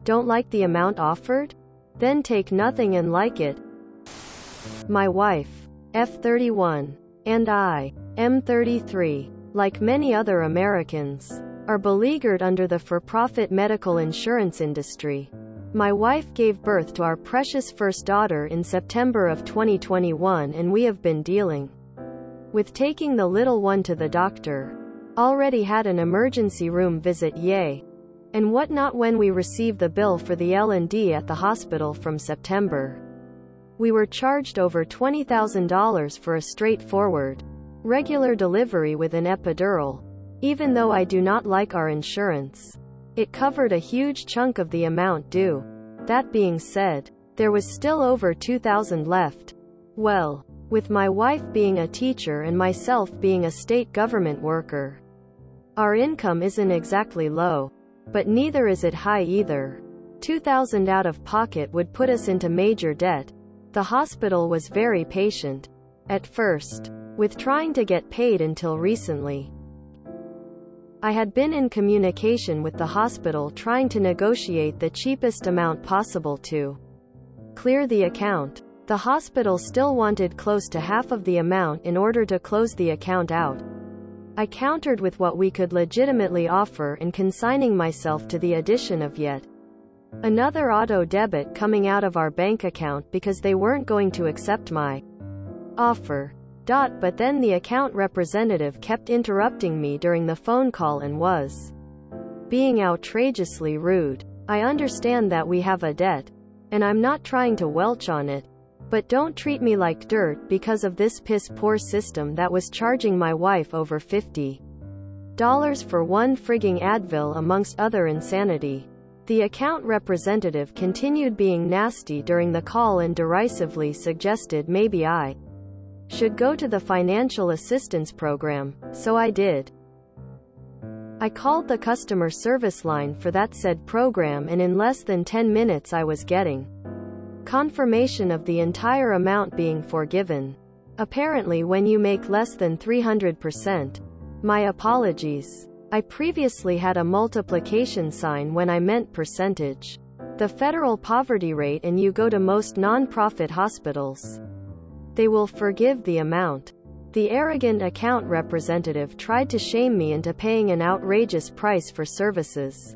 Don't like the amount offered? Then take nothing and like it. My wife, F31, and I, M33, like many other Americans, are beleaguered under the for-profit medical insurance industry. My wife gave birth to our precious first daughter in September of 2021, and we have been dealing with taking the little one to the doctor. Already had an emergency room visit, yay, and whatnot when we received the bill for the L&D at the hospital from September. We were charged over $20,000 for a straightforward, regular delivery with an epidural. Even though I do not like our insurance, it covered a huge chunk of the amount due. That being said, there was still over $2,000 left. Well, with my wife being a teacher and myself being a state government worker, our income isn't exactly low, but neither is it high either. $2,000 out of pocket would put us into major debt. The hospital was very patient, at first, with trying to get paid until recently. I had been in communication with the hospital trying to negotiate the cheapest amount possible to clear the account. The hospital still wanted close to half of the amount in order to close the account out. I countered with what we could legitimately offer and consigning myself to the addition of yet another auto debit coming out of our bank account because they weren't going to accept my offer. But then the account representative kept interrupting me during the phone call and was being outrageously rude. I understand that we have a debt, and I'm not trying to welch on it, but don't treat me like dirt because of this piss-poor system that was charging my wife over $50 for one frigging Advil amongst other insanity. The account representative continued being nasty during the call and derisively suggested maybe I should go to the financial assistance program, so I did. I called the customer service line for that said program, and in less than 10 minutes I was getting confirmation of the entire amount being forgiven. Apparently when you make less than 300%. My apologies. I previously had a multiplication sign when I meant percentage. The federal poverty rate, and you go to most non-profit hospitals, they will forgive the amount. The arrogant account representative tried to shame me into paying an outrageous price for services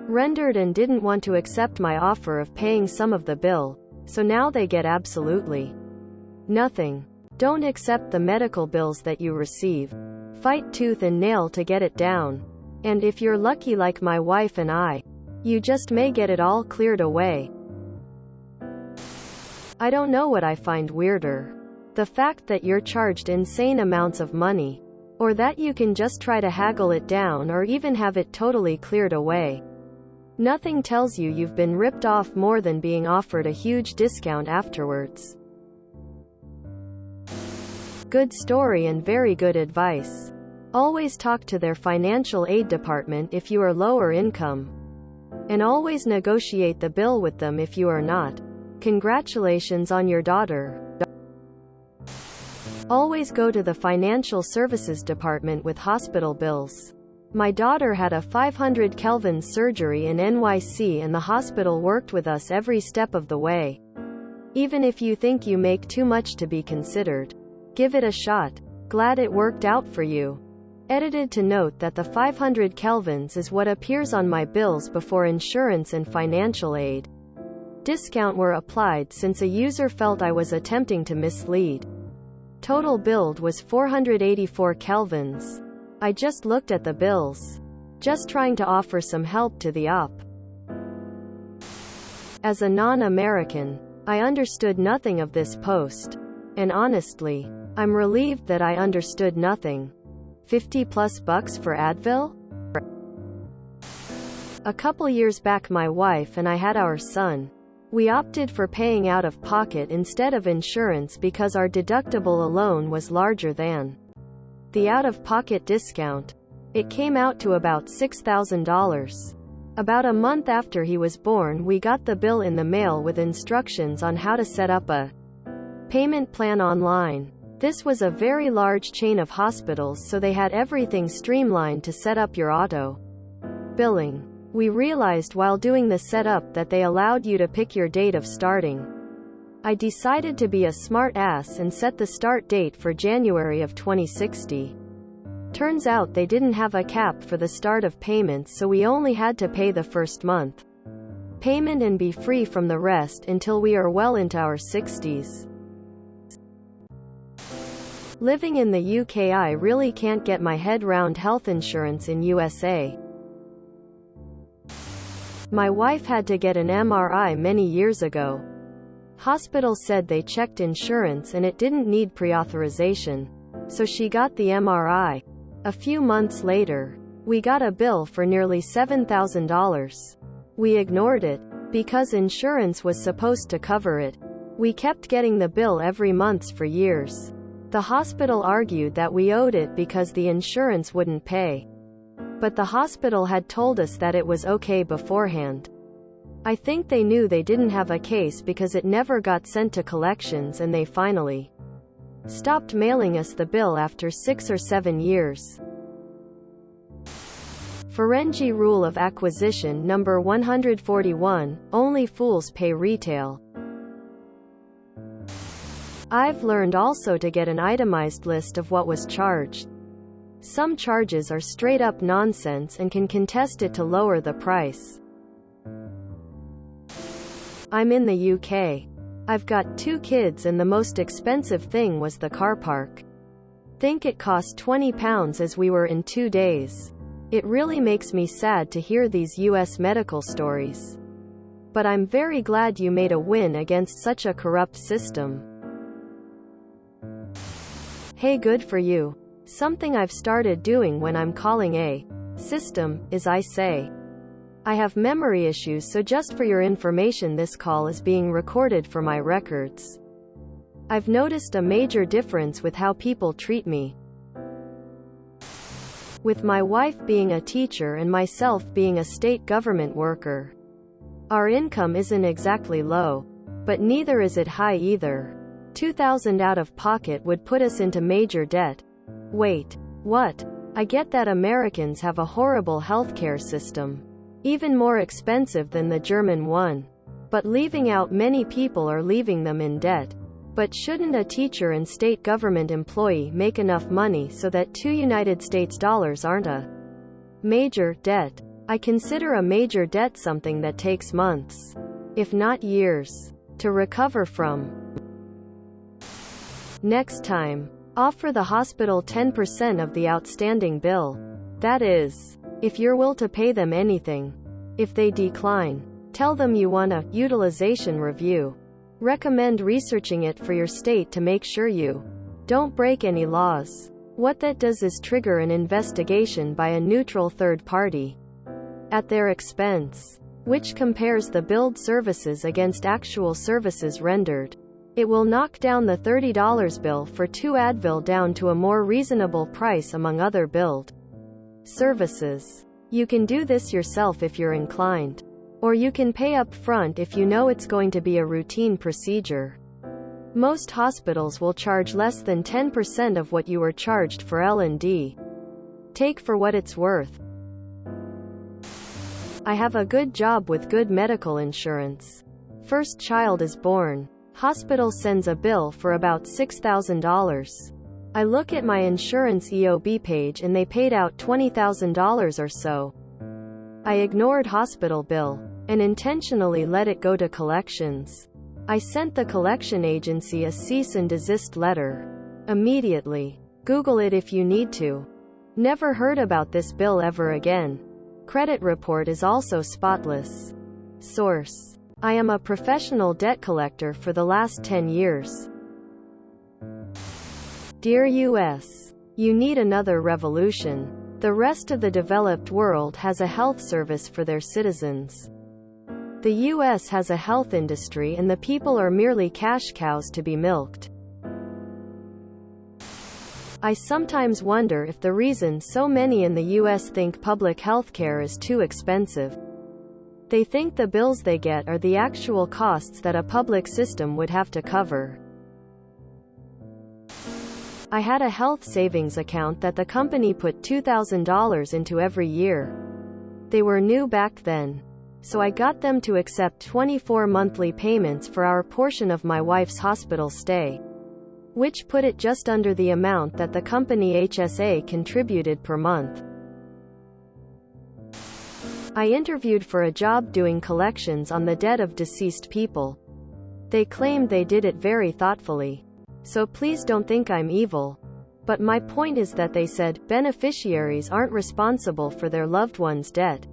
rendered and didn't want to accept my offer of paying some of the bill, so now they get absolutely nothing. Don't accept the medical bills that you receive. Fight tooth and nail to get it down. And if you're lucky like my wife and I, you just may get it all cleared away. I don't know what I find weirder. The fact that you're charged insane amounts of money, or that you can just try to haggle it down or even have it totally cleared away. Nothing tells you you've been ripped off more than being offered a huge discount afterwards. Good story and very good advice. Always talk to their financial aid department if you are lower income. And always negotiate the bill with them if you are not. Congratulations on your daughter. Always go to the financial services department with hospital bills. My daughter had a 500 Kelvin surgery in NYC and the hospital worked with us every step of the way. Even if you think you make too much to be considered, give it a shot. Glad it worked out for you. Edited to note that the 500 kelvins is what appears on my bills before insurance and financial aid discount were applied, since a user felt I was attempting to mislead. Total billed was 484 kelvins. I just looked at the bills. Just trying to offer some help to the op. As a non-American, I understood nothing of this post. And honestly, I'm relieved that I understood nothing. $50+ for Advil? A couple years back my wife and I had our son. We opted for paying out of pocket instead of insurance because our deductible alone was larger than the out-of-pocket discount. It came out to about $6,000. About a month after he was born, we got the bill in the mail with instructions on how to set up a payment plan online. This was a very large chain of hospitals, so they had everything streamlined to set up your auto billing. We realized while doing the setup that they allowed you to pick your date of starting. I decided to be a smart ass and set the start date for January of 2060. Turns out they didn't have a cap for the start of payments, so we only had to pay the first month payment and be free from the rest until we are well into our 60s. Living in the UK, I really can't get my head round health insurance in USA. My wife had to get an MRI many years ago. Hospital said they checked insurance and it didn't need pre-authorization, so she got the MRI. A few months later, we got a bill for nearly $7,000. We ignored it, because insurance was supposed to cover it. We kept getting the bill every month for years. The hospital argued that we owed it because the insurance wouldn't pay. But the hospital had told us that it was okay beforehand. I think they knew they didn't have a case because it never got sent to collections, and they finally stopped mailing us the bill after 6 or 7 years. Ferengi Rule of Acquisition number 141, only fools pay retail. I've learned also to get an itemized list of what was charged. Some charges are straight up nonsense and can contest it to lower the price. I'm in the UK. I've got 2 kids and the most expensive thing was the car park. Think it cost £20 as we were in 2 days. It really makes me sad to hear these US medical stories. But I'm very glad you made a win against such a corrupt system. Hey, good for you. Something I've started doing when I'm calling a system is I say, I have memory issues, so just for your information, this call is being recorded for my records. I've noticed a major difference with how people treat me. With my wife being a teacher and myself being a state government worker. Our income isn't exactly low, but neither is it high either. $2,000 out of pocket would put us into major debt. Wait, what? I get that Americans have a horrible healthcare system. Even more expensive than the German one. But leaving out many people are leaving them in debt. But shouldn't a teacher and state government employee make enough money so that $2 aren't a major debt? I consider a major debt something that takes months, if not years, to recover from. Next time, offer the hospital 10% of the outstanding bill. That is, if you're willing to pay them anything. If they decline, tell them you want a utilization review. Recommend researching it for your state to make sure you don't break any laws. What that does is trigger an investigation by a neutral third party at their expense, which compares the billed services against actual services rendered. It will knock down the $30 bill for 2 Advil down to a more reasonable price among other billed services. You can do this yourself if you're inclined. Or you can pay up front if you know it's going to be a routine procedure. Most hospitals will charge less than 10% of what you were charged for L&D. Take for what it's worth. I have a good job with good medical insurance. First child is born. Hospital sends a bill for about $6,000. I look at my insurance EOB page and they paid out $20,000 or so. I ignored hospital bill and intentionally let it go to collections. I sent the collection agency a cease and desist letter. Immediately. Google it if you need to. Never heard about this bill ever again. Credit report is also spotless. Source. I am a professional debt collector for the last 10 years. Dear US, you need another revolution. The rest of the developed world has a health service for their citizens. The US has a health industry and the people are merely cash cows to be milked. I sometimes wonder if the reason so many in the US think public health care is too expensive. They think the bills they get are the actual costs that a public system would have to cover. I had a health savings account that the company put $2,000 into every year. They were new back then. So I got them to accept 24 monthly payments for our portion of my wife's hospital stay, which put it just under the amount that the company HSA contributed per month. I interviewed for a job doing collections on the debt of deceased people. They claimed they did it very thoughtfully. So please don't think I'm evil. But my point is that they said, beneficiaries aren't responsible for their loved one's debt.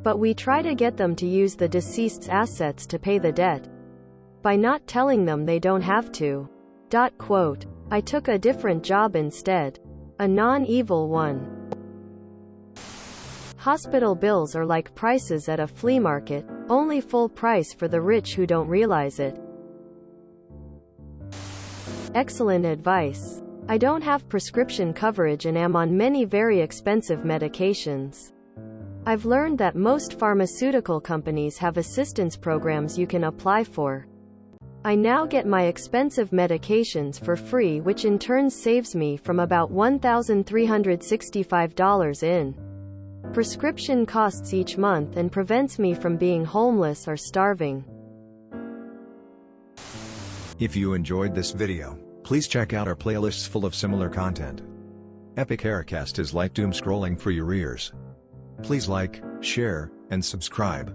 But we try to get them to use the deceased's assets to pay the debt, by not telling them they don't have to. Quote. I took a different job instead. A non-evil one. Hospital bills are like prices at a flea market, only full price for the rich who don't realize it. Excellent advice. I don't have prescription coverage and am on many very expensive medications. I've learned that most pharmaceutical companies have assistance programs you can apply for. I now get my expensive medications for free, which in turn saves me from about $1,365 in prescription costs each month and prevents me from being homeless or starving. If you enjoyed this video, please check out our playlists full of similar content. Epic Haircast is like doom scrolling for your ears. Please like, share, and subscribe.